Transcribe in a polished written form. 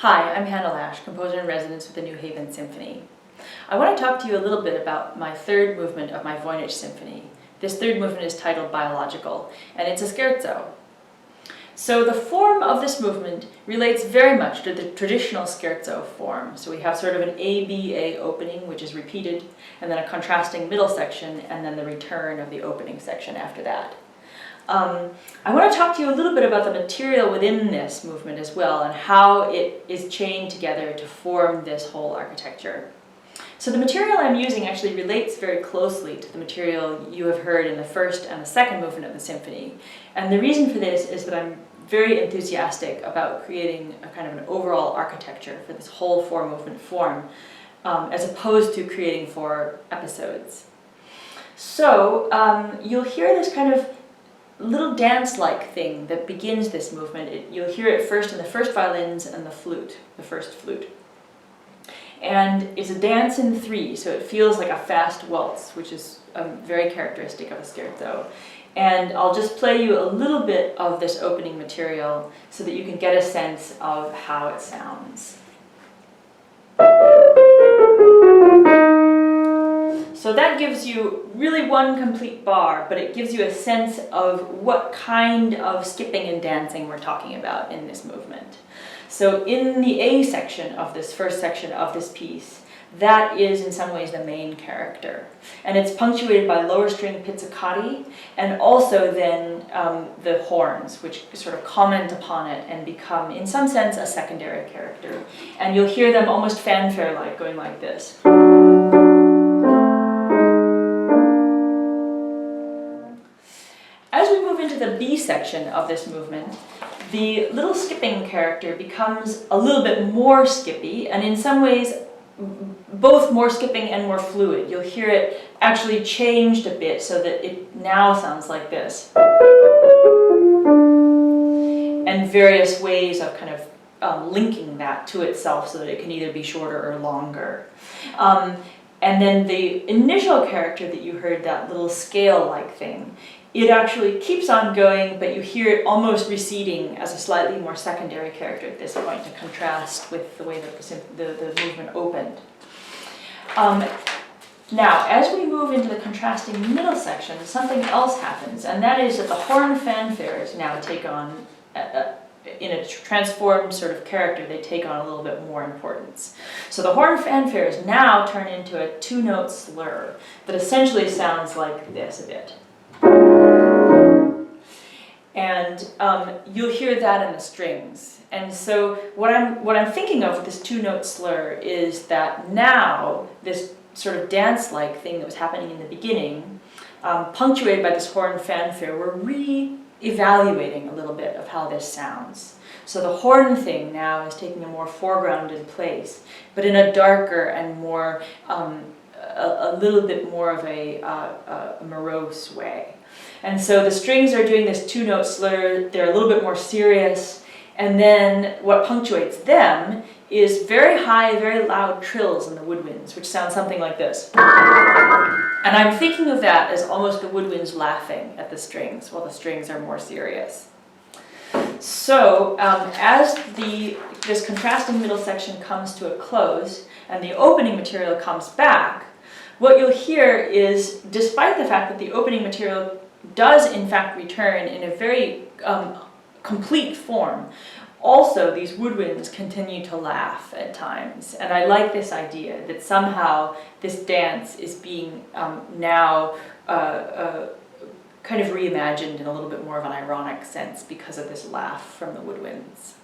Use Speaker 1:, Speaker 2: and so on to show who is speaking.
Speaker 1: Hi, I'm Hannah Lash, Composer-in-Residence with the New Haven Symphony. I want to talk to you a little bit about my third movement of my Voynich Symphony. This third movement is titled Biological, and it's a scherzo. So the form of this movement relates very much to the traditional scherzo form. So we have sort of an A-B-A opening, which is repeated, and then a contrasting middle section, and then the return of the opening section after that. I want to talk to you a little bit about the material within this movement as well, and how it is chained together to form this whole architecture. So the material I'm using actually relates very closely to the material you have heard in the first and the second movement of the symphony. And the reason for this is that I'm very enthusiastic about creating a kind of an overall architecture for this whole four-movement form, as opposed to creating 4 episodes. So you'll hear this kind of little dance-like thing that begins this movement. You'll hear it first in the first violins and the first flute. And it's a dance in 3, so it feels like a fast waltz, which is very characteristic of a scherzo. And I'll just play you a little bit of this opening material so that you can get a sense of how it sounds. So that gives you really one complete bar, but it gives you a sense of what kind of skipping and dancing we're talking about in this movement. So in the A section of this first section of this piece, that is in some ways the main character. And it's punctuated by lower string pizzicati, and also then the horns, which sort of comment upon it and become, in some sense, a secondary character. And you'll hear them almost fanfare-like, going like this. As we move into the B section of this movement, the little skipping character becomes a little bit more skippy, and in some ways both more skipping and more fluid. You'll hear it actually changed a bit so that it now sounds like this. And various ways of kind of linking that to itself so that it can either be shorter or longer. And then the initial character that you heard, that little scale-like thing, it actually keeps on going, but you hear it almost receding as a slightly more secondary character at this point to contrast with the way that the movement opened. Now, as we move into the contrasting middle section, something else happens, and that is that the horn fanfares now take on, in a transformed sort of character, they take on a little bit more importance. So the horn fanfares now turn into a 2-note slur that essentially sounds like this a bit. And you'll hear that in the strings. And so what I'm thinking of with this 2-note slur is that now this sort of dance-like thing that was happening in the beginning, punctuated by this horn fanfare, we're re-evaluating a little bit of how this sounds. So the horn thing now is taking a more foregrounded place, but in a darker and more, a little bit more of a morose way. And so the strings are doing this 2-note slur, they're a little bit more serious, and then what punctuates them is very high, very loud trills in the woodwinds, which sound something like this. And I'm thinking of that as almost the woodwinds laughing at the strings, while the strings are more serious. So as this contrasting middle section comes to a close, and the opening material comes back, what you'll hear is, despite the fact that the opening material does in fact return in a very complete form, also these woodwinds continue to laugh at times. And I like this idea that somehow this dance is being now kind of reimagined in a little bit more of an ironic sense because of this laugh from the woodwinds.